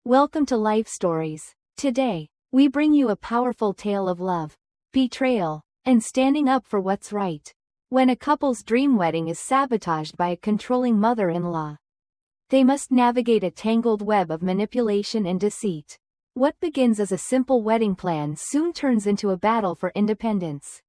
Welcome to Life Stories. Today, we bring you a powerful tale of love, betrayal, and standing up for what's right. When a couple's dream wedding is sabotaged by a controlling mother-in-law, they must navigate a tangled web of manipulation and deceit. What begins as a simple wedding plan soon turns into a battle for independence,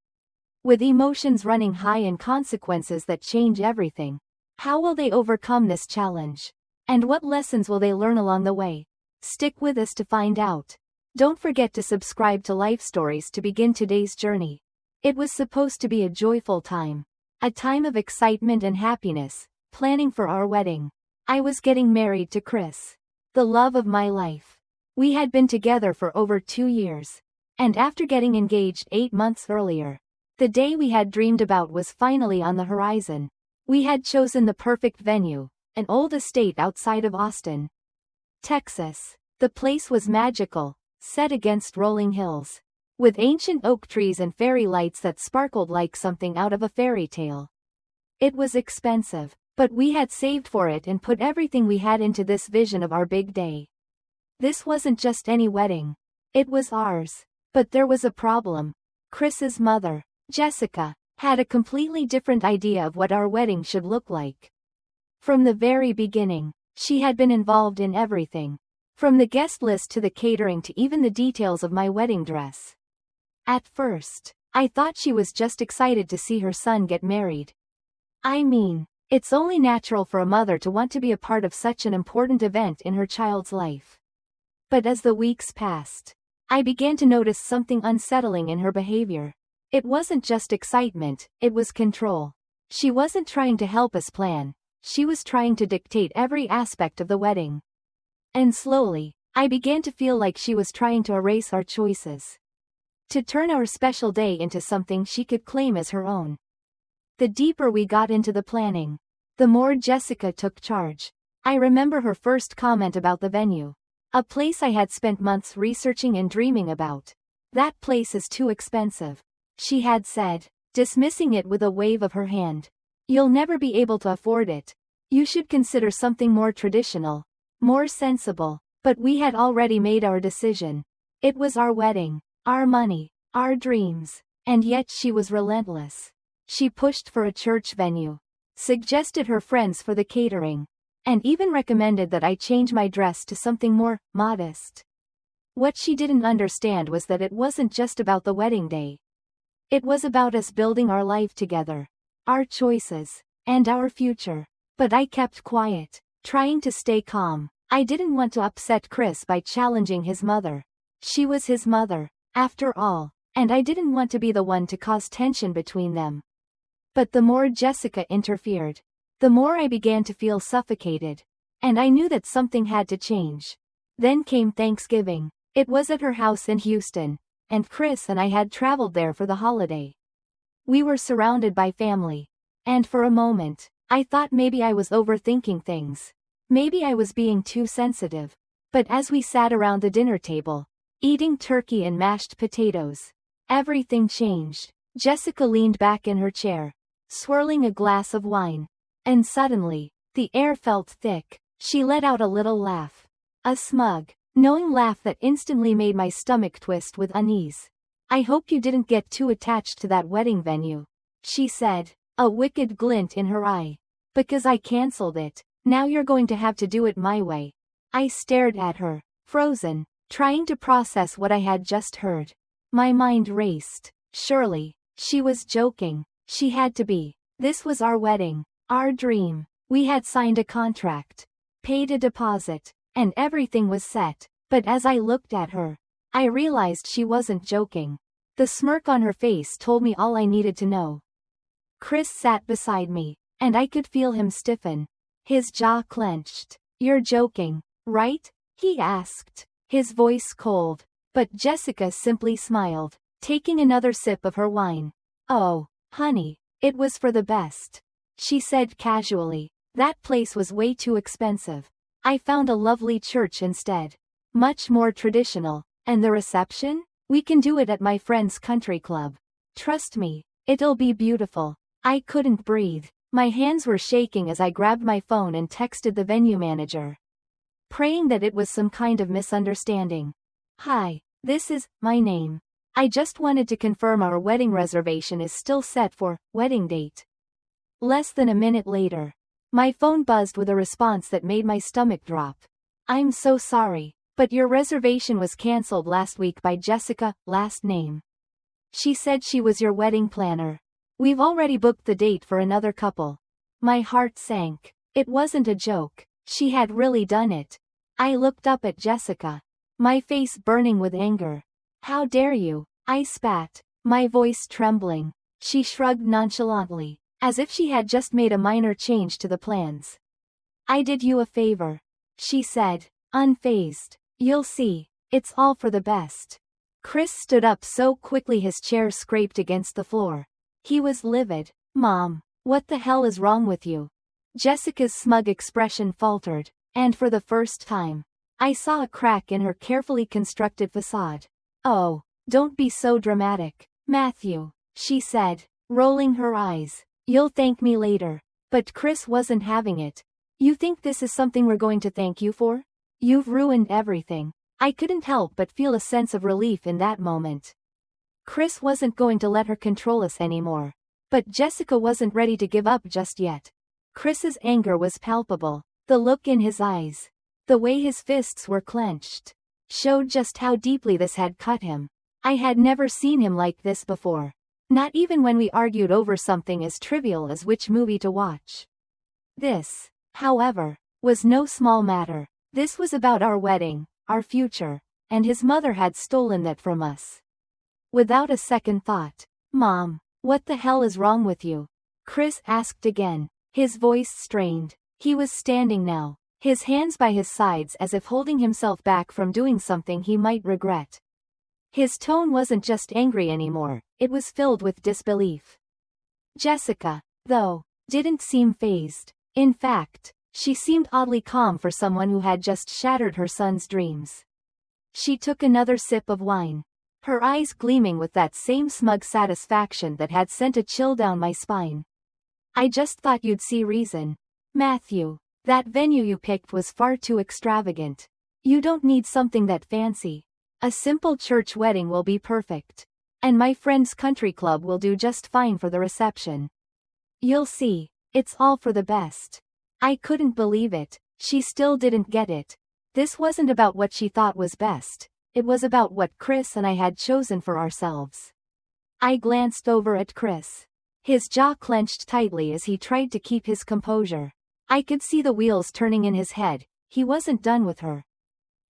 with emotions running high and consequences that change everything. How will they overcome this challenge? And what lessons will they learn along the way? Stick with us to find out. Don't forget to subscribe to Life Stories to begin today's journey. It was supposed to be a joyful time, a time of excitement and happiness, planning for our wedding. I was getting married to Chris, the love of my life. We had been together for over 2 years, and after getting engaged 8 months earlier, the day we had dreamed about was finally on the horizon. We had chosen the perfect venue, an old estate outside of Austin, Texas. The place was magical, set against rolling hills, with ancient oak trees and fairy lights that sparkled like something out of a fairy tale. It was expensive, but we had saved for it and put everything we had into this vision of our big day. This wasn't just any wedding. It was ours. But there was a problem. Chris's mother, Jessica, had a completely different idea of what our wedding should look like. From the very beginning, she had been involved in everything, from the guest list to the catering to even the details of my wedding dress. At first, I thought she was just excited to see her son get married. I mean, it's only natural for a mother to want to be a part of such an important event in her child's life. But as the weeks passed, I began to notice something unsettling in her behavior. It wasn't just excitement, it was control. She wasn't trying to help us plan, she was trying to dictate every aspect of the wedding. And slowly, I began to feel like she was trying to erase our choices, to turn our special day into something she could claim as her own. The deeper we got into the planning, the more Jessica took charge. I remember her first comment about the venue. A place I had spent months researching and dreaming about. "That place is too expensive," she had said, dismissing it with a wave of her hand. "You'll never be able to afford it. You should consider something more traditional, more sensible." But we had already made our decision. It was our wedding, our money, our dreams, and yet she was relentless. She pushed for a church venue, suggested her friends for the catering, and even recommended that I change my dress to something more modest. What she didn't understand was that it wasn't just about the wedding day. It was about us building our life together, our choices, and our future. But I kept quiet, trying to stay calm. I didn't want to upset Chris by challenging his mother. She was his mother, after all, and I didn't want to be the one to cause tension between them. But the more Jessica interfered, the more I began to feel suffocated, and I knew that something had to change. Then came Thanksgiving. It was at her house in Houston, and Chris and I had traveled there for the holiday. We were surrounded by family, and for a moment, I thought maybe I was overthinking things. Maybe I was being too sensitive. But as we sat around the dinner table, eating turkey and mashed potatoes, everything changed. Jessica leaned back in her chair, swirling a glass of wine. And suddenly, the air felt thick. She let out a little laugh. A smug, knowing laugh that instantly made my stomach twist with unease. "I hope you didn't get too attached to that wedding venue," she said, a wicked glint in her eye. "Because I cancelled it, now you're going to have to do it my way." I stared at her, frozen, trying to process what I had just heard. My mind raced. Surely, she was joking. She had to be. This was our wedding. Our dream. We had signed a contract, paid a deposit, and everything was set. But as I looked at her, I realized she wasn't joking. The smirk on her face told me all I needed to know. Chris sat beside me, and I could feel him stiffen. His jaw clenched. "You're joking, right?" he asked, his voice cold. But Jessica simply smiled, taking another sip of her wine. "Oh, honey, it was for the best," she said casually. "That place was way too expensive. I found a lovely church instead. Much more traditional. And the reception? We can do it at my friend's country club. Trust me, it'll be beautiful." I couldn't breathe. My hands were shaking as I grabbed my phone and texted the venue manager. praying that it was some kind of misunderstanding. Hi, this is my name. I just wanted to confirm our wedding reservation is still set for wedding date. Less than a minute later, my phone buzzed with a response that made my stomach drop. I'm so sorry, but your reservation was cancelled last week by Jessica, last name. She said she was your wedding planner. We've already booked the date for another couple. My heart sank. It wasn't a joke. She had really done it. I looked up at Jessica, my face burning with anger. How dare you? I spat, my voice trembling. She shrugged nonchalantly, as if she had just made a minor change to the plans. I did you a favor, she said, unfazed. You'll see, it's all for the best. Chris stood up so quickly his chair scraped against the floor. He was livid. Mom, what the hell is wrong with you? Jessica's smug expression faltered, and for the first time, I saw a crack in her carefully constructed facade. Oh, don't be so dramatic, Matthew, she said, rolling her eyes. You'll thank me later. But Chris wasn't having it. You think this is something we're going to thank you for? You've ruined everything. I couldn't help but feel a sense of relief in that moment. Chris wasn't going to let her control us anymore. But Jessica wasn't ready to give up just yet. Chris's anger was palpable. The look in his eyes, the way his fists were clenched, showed just how deeply this had cut him. I had never seen him like this before. Not even when we argued over something as trivial as which movie to watch. This, however, was no small matter. This was about our wedding, our future, and his mother had stolen that from us. Without a second thought, Mom, what the hell is wrong with you? Chris asked again, his voice strained. He was standing now, his hands by his sides as if holding himself back from doing something he might regret. His tone wasn't just angry anymore, it was filled with disbelief. Jessica, though, didn't seem fazed. In fact, she seemed oddly calm for someone who had just shattered her son's dreams. She took another sip of wine, her eyes gleaming with that same smug satisfaction that had sent a chill down my spine. I just thought you'd see reason. Matthew, that venue you picked was far too extravagant. You don't need something that fancy. A simple church wedding will be perfect. And my friend's country club will do just fine for the reception. You'll see, it's all for the best. I couldn't believe it. She still didn't get it. This wasn't about what she thought was best. It was about what Chris and I had chosen for ourselves. I glanced over at Chris. His jaw clenched tightly as he tried to keep his composure. I could see the wheels turning in his head. He wasn't done with her.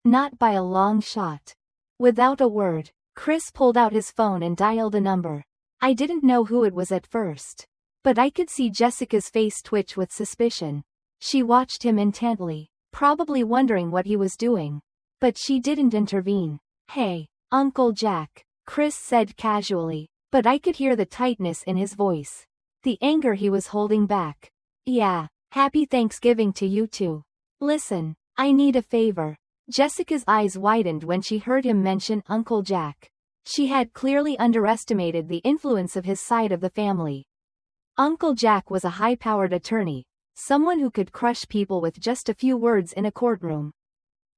Not by a long shot. Without a word, Chris pulled out his phone and dialed a number. I didn't know who it was at first, but I could see Jessica's face twitch with suspicion. She watched him intently, probably wondering what he was doing. But she didn't intervene. Hey, Uncle Jack, Chris said casually, but I could hear the tightness in his voice. The anger he was holding back. Yeah, happy Thanksgiving to you too. Listen, I need a favor. Jessica's eyes widened when she heard him mention Uncle Jack. She had clearly underestimated the influence of his side of the family. Uncle Jack was a high-powered attorney, someone who could crush people with just a few words in a courtroom.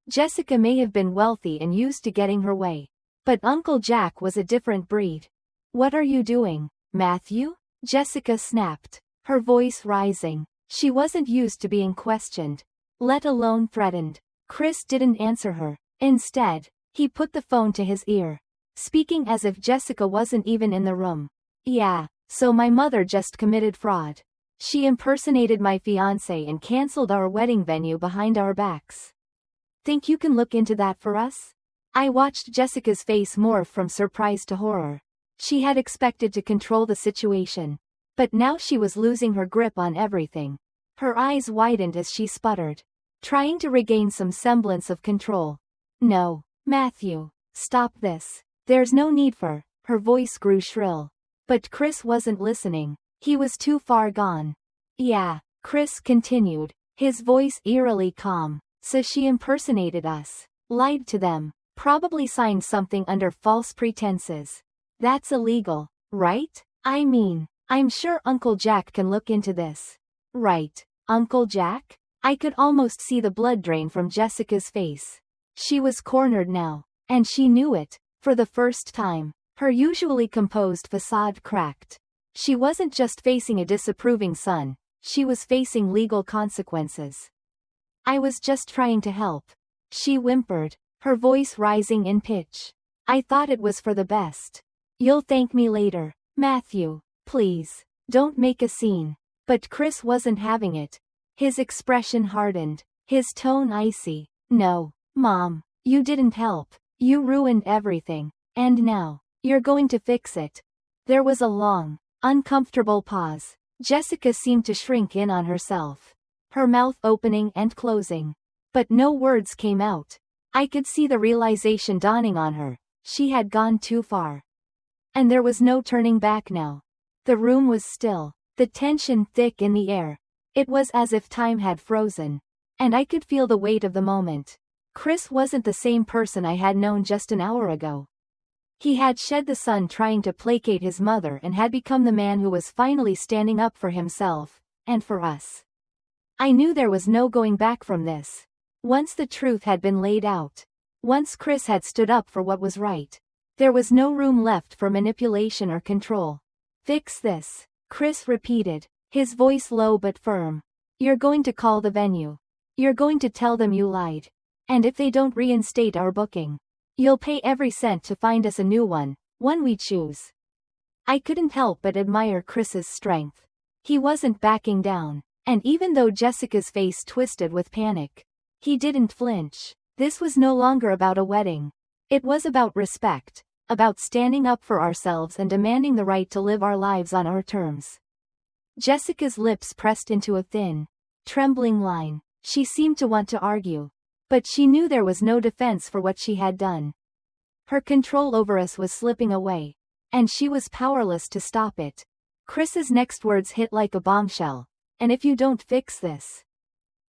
Jessica may have been wealthy and used to getting her way, but Uncle Jack was a different breed. What are you doing, Matthew? Jessica snapped, her voice rising. She wasn't used to being questioned, let alone threatened. Chris didn't answer her. Instead, he put the phone to his ear, speaking as if Jessica wasn't even in the room. Yeah, so my mother just committed fraud. She impersonated my fiancé and cancelled our wedding venue behind our backs. Think you can look into that for us? I watched Jessica's face morph from surprise to horror. She had expected to control the situation, but now she was losing her grip on everything. Her eyes widened as she sputtered, trying to regain some semblance of control. No, Matthew, stop this. There's no need for. Her voice grew shrill. But Chris wasn't listening. He was too far gone. Yeah, Chris continued, his voice eerily calm. So she impersonated us, lied to them, probably signed something under false pretenses. That's illegal, right? I mean, I'm sure Uncle Jack can look into this. Right, Uncle Jack? I could almost see the blood drain from Jessica's face. She was cornered now, and she knew it. For the first time, her usually composed facade cracked. She wasn't just facing a disapproving son, she was facing legal consequences. I was just trying to help, she whimpered, her voice rising in pitch. I thought it was for the best. You'll thank me later, Matthew. Please, don't make a scene. But Chris wasn't having it. His expression hardened, his tone icy. No, Mom, you didn't help. You ruined everything. And now, you're going to fix it. There was a long, uncomfortable pause. Jessica seemed to shrink in on herself, her mouth opening and closing. But no words came out. I could see the realization dawning on her. She had gone too far. And there was no turning back now. The room was still, the tension thick in the air. It was as if time had frozen. And I could feel the weight of the moment. Chris wasn't the same person I had known just an hour ago. He had shed the sun trying to placate his mother and had become the man who was finally standing up for himself, and for us. I knew there was no going back from this. Once the truth had been laid out. Once Chris had stood up for what was right. There was no room left for manipulation or control. Fix this, Chris repeated, his voice low but firm. You're going to call the venue. You're going to tell them you lied. And if they don't reinstate our booking, you'll pay every cent to find us a new one we choose. I couldn't help but admire Chris's strength. He wasn't backing down, and even though Jessica's face twisted with panic, he didn't flinch. This was no longer about a wedding. It was about respect, about standing up for ourselves and demanding the right to live our lives on our terms. Jessica's lips pressed into a thin, trembling line. She seemed to want to argue. But she knew there was no defense for what she had done. Her control over us was slipping away, and she was powerless to stop it. Chris's next words hit like a bombshell. And if you don't fix this,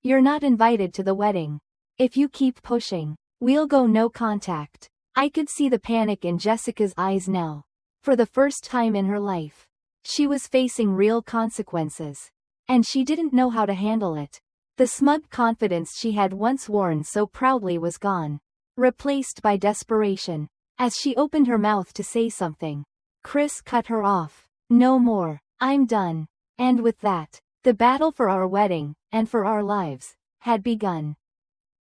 you're not invited to the wedding. If you keep pushing, we'll go no contact. I could see the panic in Jessica's eyes now. For the first time in her life, she was facing real consequences. And she didn't know how to handle it. The smug confidence she had once worn so proudly was gone, replaced by desperation. As she opened her mouth to say something, Chris cut her off. No more, I'm done. And with that, the battle for our wedding, and for our lives, had begun.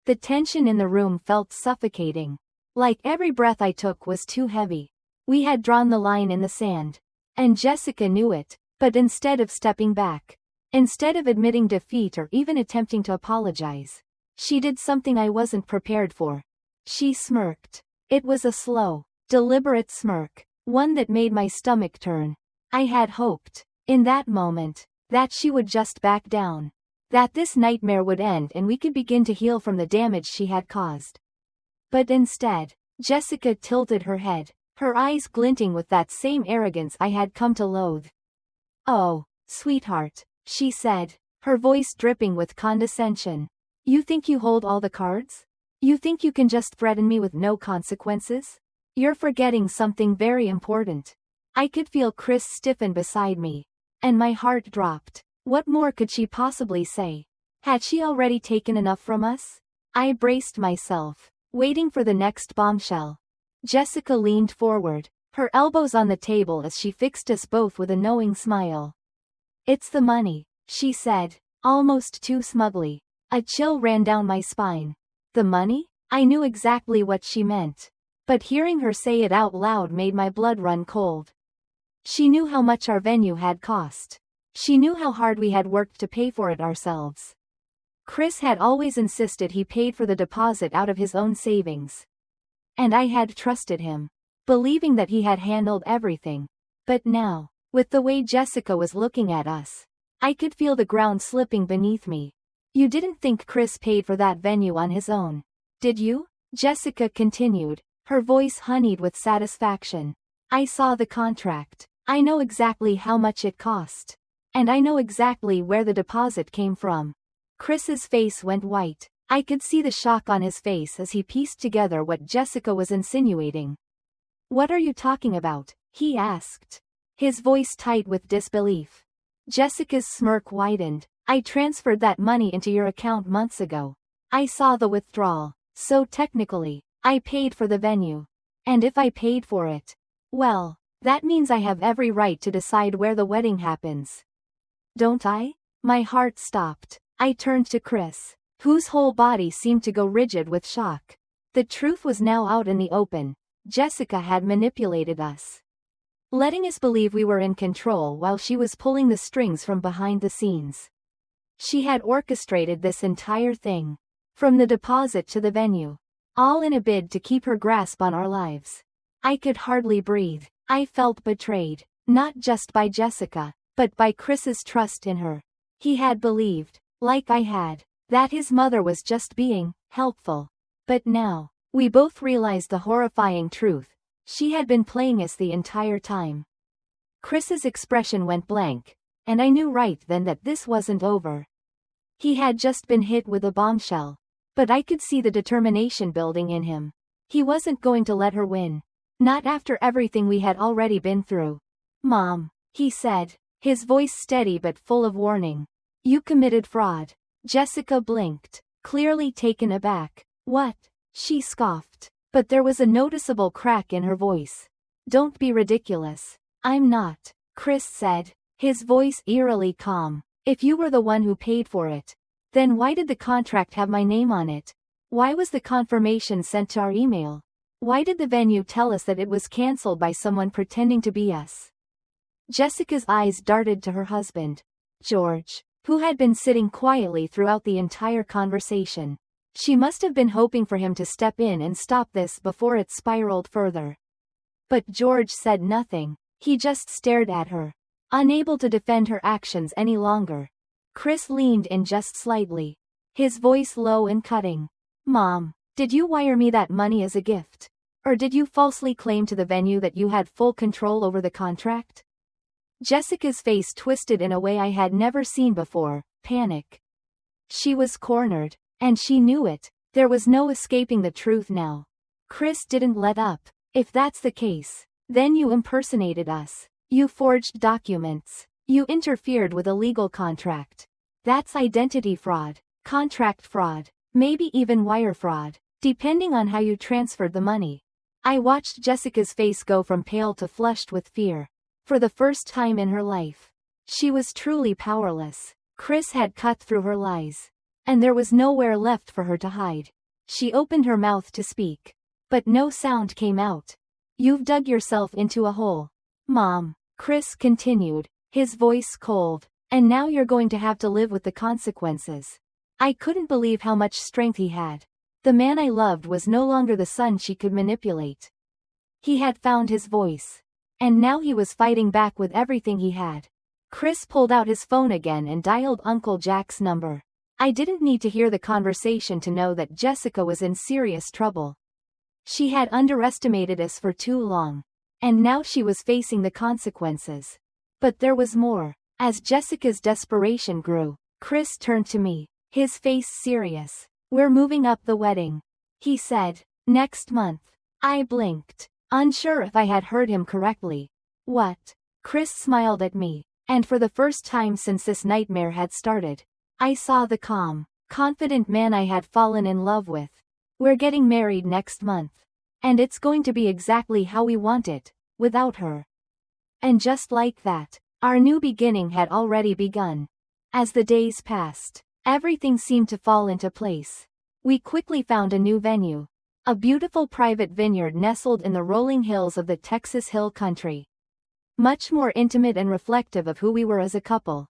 The tension in the room felt suffocating. Like every breath I took was too heavy. We had drawn the line in the sand. And Jessica knew it, but instead of stepping back, instead of admitting defeat or even attempting to apologize, she did something I wasn't prepared for. She smirked. It was a slow, deliberate smirk, one that made my stomach turn. I had hoped, in that moment, that she would just back down. That this nightmare would end and we could begin to heal from the damage she had caused. But instead, Jessica tilted her head, her eyes glinting with that same arrogance I had come to loathe. Oh, sweetheart, she said, her voice dripping with condescension. You think you hold all the cards? You think you can just threaten me with no consequences? You're forgetting something very important. I could feel Chris stiffen beside me. And my heart dropped. What more could she possibly say? Had she already taken enough from us? I braced myself, waiting for the next bombshell. Jessica leaned forward, her elbows on the table as she fixed us both with a knowing smile. It's the money, she said, almost too smugly. A chill ran down my spine. The money? I knew exactly what she meant. But hearing her say it out loud made my blood run cold. She knew how much our venue had cost. She knew how hard we had worked to pay for it ourselves. Chris had always insisted he paid for the deposit out of his own savings. And I had trusted him, believing that he had handled everything. But now, with the way Jessica was looking at us, I could feel the ground slipping beneath me. You didn't think Chris paid for that venue on his own, did you? Jessica continued, her voice honeyed with satisfaction. I saw the contract. I know exactly how much it cost. And I know exactly where the deposit came from. Chris's face went white. I could see the shock on his face as he pieced together what Jessica was insinuating. What are you talking about? He asked, his voice tight with disbelief. Jessica's smirk widened. I transferred that money into your account months ago. I saw the withdrawal, so technically, I paid for the venue. And if I paid for it, well, that means I have every right to decide where the wedding happens. Don't I? My heart stopped. I turned to Chris, whose whole body seemed to go rigid with shock. The truth was now out in the open. Jessica had manipulated us, letting us believe we were in control while she was pulling the strings from behind the scenes. She had orchestrated this entire thing, from the deposit to the venue, all in a bid to keep her grasp on our lives. I could hardly breathe. I felt betrayed, not just by Jessica, but by Chris's trust in her. He had believed, like I had, that his mother was just being helpful. But now, we both realized the horrifying truth. She had been playing us the entire time. Chris's expression went blank, and I knew right then that this wasn't over. He had just been hit with a bombshell, but I could see the determination building in him. He wasn't going to let her win. Not after everything we had already been through. Mom, he said, his voice steady but full of warning. You committed fraud. Jessica blinked, clearly taken aback. What? She scoffed, but there was a noticeable crack in her voice. Don't be ridiculous. I'm not, Chris said, his voice eerily calm. If you were the one who paid for it, then why did the contract have my name on it? Why was the confirmation sent to our email? Why did the venue tell us that it was cancelled by someone pretending to be us? Jessica's eyes darted to her husband, George, who had been sitting quietly throughout the entire conversation. She must have been hoping for him to step in and stop this before it spiraled further. But George said nothing. He just stared at her, unable to defend her actions any longer. Chris leaned in just slightly, his voice low and cutting. Mom, did you wire me that money as a gift? Or did you falsely claim to the venue that you had full control over the contract? Jessica's face twisted in a way I had never seen before, panic. She was cornered, and she knew it. There was no escaping the truth now. Chris didn't let up. If that's the case, then you impersonated us. You forged documents. You interfered with a legal contract. That's identity fraud, contract fraud, maybe even wire fraud, depending on how you transferred the money. I watched Jessica's face go from pale to flushed with fear. For the first time in her life, she was truly powerless. Chris had cut through her lies, and there was nowhere left for her to hide. She opened her mouth to speak, but no sound came out. You've dug yourself into a hole, Mom, Chris continued, his voice cold, and now you're going to have to live with the consequences. I couldn't believe how much strength he had. The man I loved was no longer the son she could manipulate. He had found his voice, and now he was fighting back with everything he had. Chris pulled out his phone again and dialed Uncle Jack's number. I didn't need to hear the conversation to know that Jessica was in serious trouble. She had underestimated us for too long, and now she was facing the consequences. But there was more. As Jessica's desperation grew, Chris turned to me, his face serious. We're moving up the wedding, he said, next month. I blinked, unsure if I had heard him correctly. What? Chris smiled at me, and for the first time since this nightmare had started, I saw the calm, confident man I had fallen in love with. We're getting married next month. And it's going to be exactly how we want it, without her. And just like that, our new beginning had already begun. As the days passed, everything seemed to fall into place. We quickly found a new venue. A beautiful private vineyard nestled in the rolling hills of the Texas Hill Country. Much more intimate and reflective of who we were as a couple.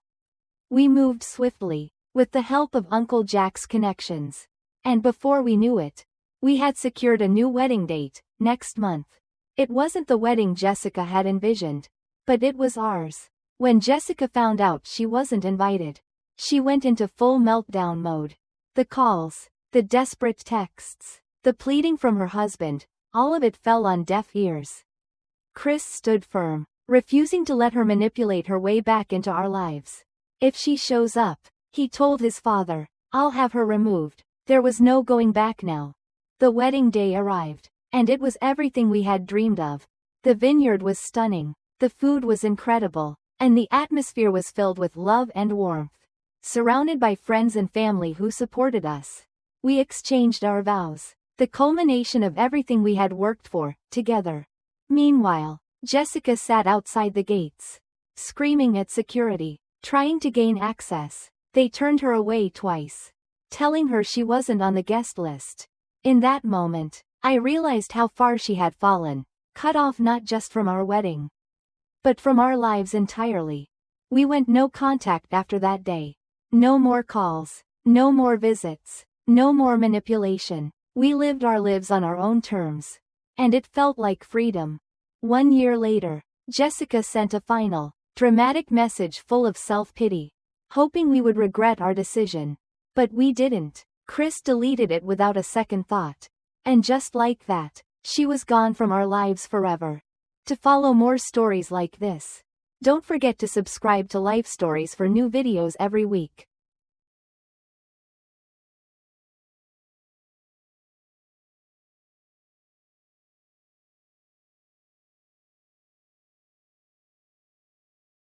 We moved swiftly, with the help of Uncle Jack's connections. And before we knew it, we had secured a new wedding date, next month. It wasn't the wedding Jessica had envisioned, but it was ours. When Jessica found out she wasn't invited, she went into full meltdown mode. The calls, the desperate texts, the pleading from her husband, all of it fell on deaf ears. Chris stood firm, refusing to let her manipulate her way back into our lives. If she shows up, he told his father, I'll have her removed. There was no going back now. The wedding day arrived, and it was everything we had dreamed of. The vineyard was stunning, the food was incredible, and the atmosphere was filled with love and warmth. surrounded by friends and family who supported us. We exchanged our vows, the culmination of everything we had worked for, together. Meanwhile, Jessica sat outside the gates, screaming at security, trying to gain access. They turned her away twice, telling her she wasn't on the guest list. In that moment, I realized how far she had fallen, cut off not just from our wedding, but from our lives entirely. We went no contact after that day. No more calls, no more visits, no more manipulation. We lived our lives on our own terms. And it felt like freedom. 1 year later, Jessica sent a final, dramatic message full of self-pity, hoping we would regret our decision. But we didn't. Chris deleted it without a second thought. And just like that, she was gone from our lives forever. To follow more stories like this, don't forget to subscribe to Life Stories for new videos every week.